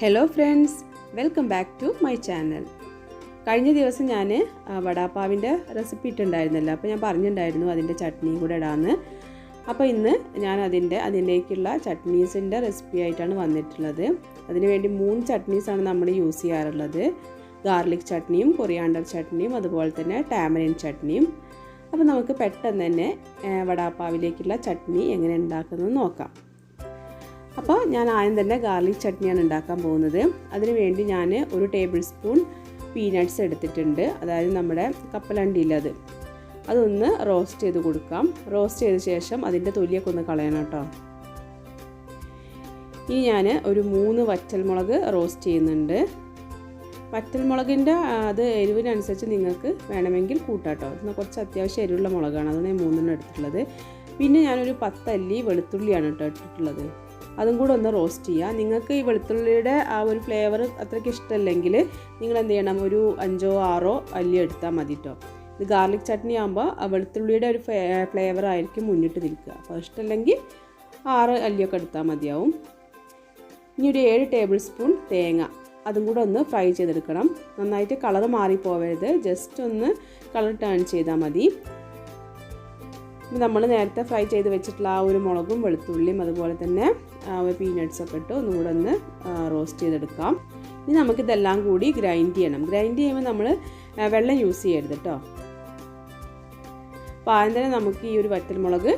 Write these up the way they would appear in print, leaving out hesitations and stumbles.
Hello friends, welcome back to my channel. കഴിഞ്ഞ ദിവസം ഞാൻ വടാപ്പാവിൻ്റെ റെസിപ്പി ഇട്ടുണ്ടായിരുന്നല്ലോ. അപ്പോൾ ഞാൻ പറഞ്ഞിട്ടുണ്ടായിരുന്നു അതിൻ്റെ ചട്നിയും കൂടെ ഇടാന്ന്. അപ്പോൾ ഇന്ന് ഞാൻ അതിലേക്കുള്ള ചട്നീസിൻ്റെ റെസിപ്പി ആയിട്ടാണ് വന്നിട്ടുള്ളത്. അതിനുവേണ്ടി 3 ചട്നീസാണ് നമ്മൾ യൂസ് ചെയ്യാറുള്ളത്. ഗാർലിക് ചട്നിയും കൊറിയാണ്ടർ ചട്നിയും അതുപോലെ തന്നെ ടാമറിൻ ചട്നിയും. അപ്പോൾ നമുക്ക് പെട്ടെന്ന് തന്നെ വടാപ്പാവിലേക്കുള്ള ചട്നി എങ്ങനെ ഉണ്ടാക്കുന്നത് നോക്കാം. അപ്പോൾ ഞാൻ ആദ്യം തന്നെ ഗാർലിക് ചട്നിയാണ് ഉണ്ടാക്കാൻ പോകുന്നത്. അതിനുവേണ്ടി ഞാൻ 1 ടേബിൾ സ്പൂൺ പീനട്ട്സ് എടുത്തിട്ടുണ്ട്. അതായത് നമ്മുടെ കപ്പലണ്ടിയിൽ അതൊന്ന് റോസ്റ്റ് ചെയ്ത് കൊടുക്കാം. റോസ്റ്റ് ചെയ്ത ശേഷം അതിൻ്റെ തൊലിയൊക്കെ ഒന്ന് കളയണം കേട്ടോ. ഇനി ഞാൻ 3 വറ്റൽമുളക് റോസ്റ്റ് ചെയ്യുന്നുണ്ട്. വറ്റൽമുളകിൻ്റെ എരിവിനനുസരിച്ച് നിങ്ങൾക്ക് വേണമെങ്കിൽ കൂട്ടാട്ടോ. ഇത് കുറച്ച് അത്യാവശ്യം എരിവുള്ള മുളകാണ്, അതാണ് ഞാൻ 3 എടുത്തിട്ടുള്ളത്. പിന്നെ ഞാനൊരു 10 അല്ലി വെളുത്തുള്ളിയാണ് ഇട്ടിട്ടുള്ളത്. അതും കൂടെ ഒന്ന് റോസ്റ്റ് ചെയ്യുക. നിങ്ങൾക്ക് ഈ വെളുത്തുള്ളിയുടെ ആ ഒരു ഫ്ലേവർ അത്രയ്ക്ക് ഇഷ്ടമല്ലെങ്കിൽ നിങ്ങൾ എന്ത് ചെയ്യണം, ഒരു 5 or 6 അല്ലി എടുത്താൽ മതി കേട്ടോ. ഇത് ഗാർലിക് ചട്നി ആകുമ്പോൾ വെളുത്തുള്ളിയുടെ ഒരു ഫ്ലേവർ ആയിരിക്കും മുന്നിട്ട് നിൽക്കുക. അപ്പോൾ ഇഷ്ടമല്ലെങ്കിൽ 6 അല്ലിയൊക്കെ എടുത്താൽ മതിയാവും. ഇനി ഒരു 7 ടേബിൾ സ്പൂൺ തേങ്ങ, അതും കൂടെ ഒന്ന് ഫ്രൈ ചെയ്തെടുക്കണം. നന്നായിട്ട് കളർ മാറിപ്പോവരുത്, ജസ്റ്റ് ഒന്ന് കളർ ടേൺ ചെയ്താൽ മതി. നമ്മൾ നേരത്തെ ഫ്രൈ ചെയ്ത് വെച്ചിട്ടുള്ള ആ ഒരു മുളകും വെളുത്തുള്ളിയും അതുപോലെ തന്നെ പീനട്ട്സൊക്കെ ഇട്ട് ഒന്നും കൂടെ ഒന്ന് റോസ്റ്റ് ചെയ്തെടുക്കാം. ഇനി നമുക്കിതെല്ലാം കൂടി ഗ്രൈൻഡ് ചെയ്യണം. ഗ്രൈൻഡ് ചെയ്യുമ്പോൾ നമ്മൾ വെള്ളം യൂസ് ചെയ്യരുത് കേട്ടോ. അപ്പോൾ ആദ്യം തന്നെ നമുക്ക് ഈ ഒരു വറ്റൽമുളക്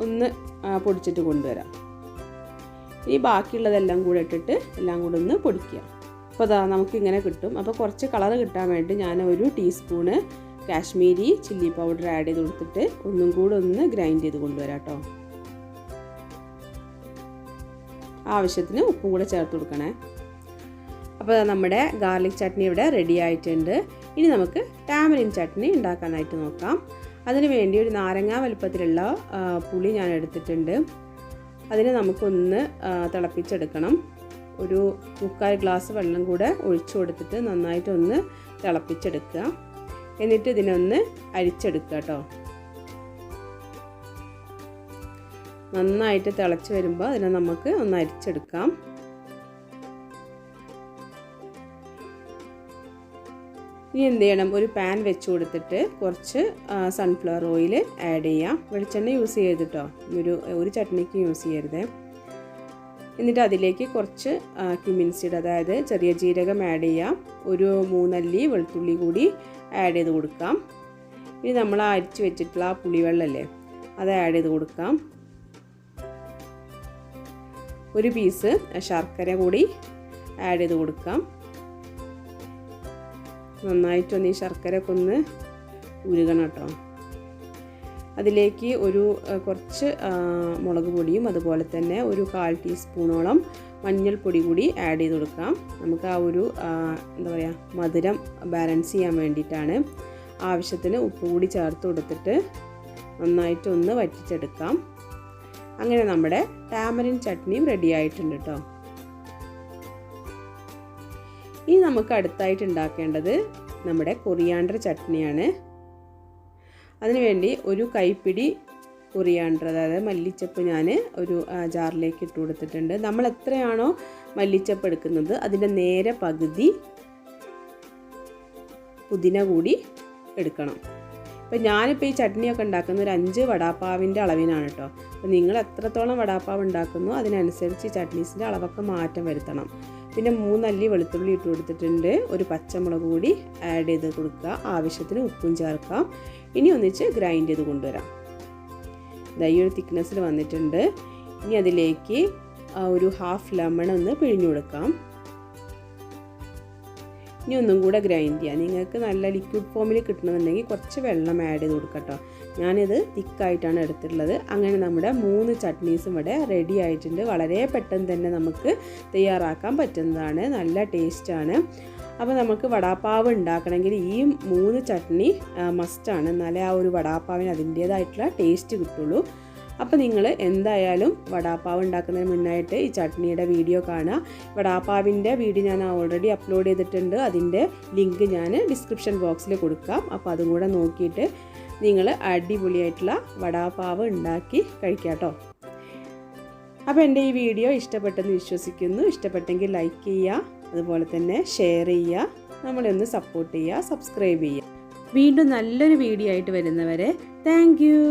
ഒന്ന് പൊടിച്ചിട്ട് കൊണ്ടുവരാം. ഇനി ബാക്കിയുള്ളതെല്ലാം കൂടെ ഇട്ടിട്ട് എല്ലാം കൂടെ ഒന്ന് പൊടിക്കുക. അപ്പോൾ അതാ നമുക്കിങ്ങനെ കിട്ടും. അപ്പോൾ കുറച്ച് കളർ കിട്ടാൻ വേണ്ടി ഞാൻ 1 teaspoon Kashmiri chilli powder add ചെയ്ത് കൊടുത്തിട്ട് ഒന്നും കൂടെ ഒന്ന് ഗ്രൈൻഡ് ചെയ്ത് കൊണ്ടുവരാം കേട്ടോ. ആവശ്യത്തിന് ഉപ്പും കൂടെ ചേർത്ത് കൊടുക്കണേ. അപ്പോൾ നമ്മുടെ ഗാർലിക് ചട്നി ഇവിടെ റെഡി ആയിട്ടുണ്ട്. ഇനി നമുക്ക് ടാമറിൻ ചട്നി ഉണ്ടാക്കാനായിട്ട് നോക്കാം. അതിന് വേണ്ടി ഒരു നാരങ്ങ വലുപ്പത്തിലുള്ള പുളി ഞാൻ എടുത്തിട്ടുണ്ട്. അതിനെ നമുക്കൊന്ന് തിളപ്പിച്ചെടുക്കണം. ഒരു 3/4 ഗ്ലാസ് വെള്ളം കൂടെ ഒഴിച്ചു കൊടുത്തിട്ട് നന്നായിട്ടൊന്ന് തിളപ്പിച്ചെടുക്കുക. എന്നിട്ട് ഇതിനൊന്ന് അരിച്ചെടുക്കുക കേട്ടോ. നന്നായിട്ട് തിളച്ച് വരുമ്പോൾ അതിനെ നമുക്ക് ഒന്ന് അരിച്ചെടുക്കാം. ഇനി എന്ത് ചെയ്യണം, ഒരു പാൻ വെച്ച് കൊടുത്തിട്ട് കുറച്ച് സൺഫ്ലവർ ഓയിൽ ആഡ് ചെയ്യാം. വെളിച്ചെണ്ണ യൂസ് ചെയ്തിട്ടോ, ഒരു ചട്നിക്ക് യൂസ് ചെയ്യരുത്. എന്നിട്ട് അതിലേക്ക് കുറച്ച് ക്യുമിൻ സീഡ്, അതായത് ചെറിയ ജീരകം ആഡ് ചെയ്യാം. ഒരു 3 അല്ലി വെളുത്തുള്ളി കൂടി ആഡ് ചെയ്ത് കൊടുക്കാം. ഇനി നമ്മൾ അരിച്ച് വെച്ചിട്ടുള്ള ആ പുളിവെള്ളമല്ലേ, അത് ആഡ് ചെയ്ത് കൊടുക്കാം. ഒരു പീസ് ശർക്കര കൂടി ആഡ് ചെയ്ത് കൊടുക്കാം. നന്നായിട്ടൊന്ന് ഈ ശർക്കരയൊക്കെ ഒന്ന് ഉരുകണം കേട്ടോ. അതിലേക്ക് കുറച്ച് മുളക് പൊടിയും അതുപോലെ തന്നെ ഒരു 1/4 ടീസ്പൂണോളം മഞ്ഞൾപ്പൊടി കൂടി ആഡ് ചെയ്ത് കൊടുക്കാം. നമുക്ക് ആ ഒരു എന്താ പറയുക, മധുരം ബാലൻസ് ചെയ്യാൻ വേണ്ടിയിട്ടാണ്. ആവശ്യത്തിന് ഉപ്പ് കൂടി ചേർത്ത് കൊടുത്തിട്ട് നന്നായിട്ടൊന്ന് വറ്റിച്ചെടുക്കാം. അങ്ങനെ നമ്മുടെ ടാമറിൻ ചട്നിയും റെഡി ആയിട്ടുണ്ട് കേട്ടോ. ഇനി നമുക്ക് അടുത്തായിട്ട് ഉണ്ടാക്കേണ്ടത് നമ്മുടെ കൊറിയാണ്ടർ ചട്നിയാണ്. അതിനുവേണ്ടി ഒരു കൈപ്പിടി കൊറിയാണ്ടർ, അതായത് മല്ലിച്ചപ്പ്, ഞാൻ ഒരു ജാറിലേക്ക് ഇട്ട് കൊടുത്തിട്ടുണ്ട്. നമ്മൾ എത്രയാണോ മല്ലിച്ചപ്പ് എടുക്കുന്നത് അതിൻ്റെ നേരെ പകുതി പുതിന കൂടി എടുക്കണം. അപ്പോൾ ഞാനിപ്പോൾ ഈ ചട്നിയൊക്കെ ഉണ്ടാക്കുന്ന ഒരു 5 വടാപ്പാവിൻ്റെ അളവിനാണ് കേട്ടോ. അപ്പോൾ നിങ്ങൾ എത്രത്തോളം വടാപ്പാവ് ഉണ്ടാക്കുന്നു അതിനനുസരിച്ച് ചട്നീസിൻ്റെ അളവൊക്കെ മാറ്റം വരുത്തണം. പിന്നെ 3 അല്ലി വെളുത്തുള്ളി ഇട്ട് കൊടുത്തിട്ടുണ്ട്. ഒരു പച്ചമുളക് കൂടി ആഡ് ചെയ്ത് കൊടുക്കുക. ആവശ്യത്തിന് ഉപ്പും ചേർക്കാം. ഇനി ഒന്നിച്ച് ഗ്രൈൻഡ് ചെയ്ത് കൊണ്ടുവരാം. ഈ ഒരു തിക്നെസ്സിൽ വന്നിട്ടുണ്ട്. ഇനി അതിലേക്ക് ഒരു 1/2 ലെമൺ ഒന്ന് പിഴിഞ്ഞു കൊടുക്കാം. ഇനി ഒന്നും കൂടെ ഗ്രൈൻഡ് ചെയ്യാം. നിങ്ങൾക്ക് നല്ല ലിക്വിഡ് ഫോമിൽ കിട്ടണമെന്നുണ്ടെങ്കിൽ കുറച്ച് വെള്ളം ആഡ് ചെയ്ത് കൊടുക്കാം കേട്ടോ. ഞാനിത് തിക്കായിട്ടാണ് എടുത്തിട്ടുള്ളത്. അങ്ങനെ നമ്മുടെ 3 ചട്നീസും ഇവിടെ റെഡി ആയിട്ടുണ്ട്. വളരെ പെട്ടെന്ന് തന്നെ നമുക്ക് തയ്യാറാക്കാൻ പറ്റുന്നതാണ്, നല്ല ടേസ്റ്റാണ്. അപ്പോൾ നമുക്ക് വടാപ്പാവ് ഉണ്ടാക്കണമെങ്കിൽ ഈ 3 ചട്നി മസ്റ്റാണ്. എന്നാലേ ആ ഒരു വടാപ്പാവിന് അതിൻ്റേതായിട്ടുള്ള ടേസ്റ്റ് കിട്ടുള്ളൂ. അപ്പോൾ നിങ്ങൾ എന്തായാലും വടാപ്പാവ് ഉണ്ടാക്കുന്നതിന് മുന്നായിട്ട് ഈ ചട്നിയുടെ വീഡിയോ കാണുക. വടാപ്പാവിൻ്റെ വീഡിയോ ഞാൻ ഓൾറെഡി അപ്ലോഡ് ചെയ്തിട്ടുണ്ട്. അതിൻ്റെ ലിങ്ക് ഞാൻ ഡിസ്ക്രിപ്ഷൻ ബോക്സിൽ കൊടുക്കാം. അപ്പോൾ അതും കൂടെ നോക്കിയിട്ട് നിങ്ങൾ അടിപൊളിയായിട്ടുള്ള വടാപ്പാവ് ഉണ്ടാക്കി കഴിക്കാം കേട്ടോ. അപ്പോൾ എൻ്റെ ഈ വീഡിയോ ഇഷ്ടപ്പെട്ടെന്ന് വിശ്വസിക്കുന്നു. ഇഷ്ടപ്പെട്ടെങ്കിൽ ലൈക്ക് ചെയ്യുക, അതുപോലെ തന്നെ ഷെയർ ചെയ്യുക, നമ്മളെ ഒന്ന് സപ്പോർട്ട് ചെയ്യുക, സബ്സ്ക്രൈബ് ചെയ്യുക. വീണ്ടും നല്ലൊരു വീഡിയോ ആയിട്ട് വരുന്നവരെ താങ്ക് യു.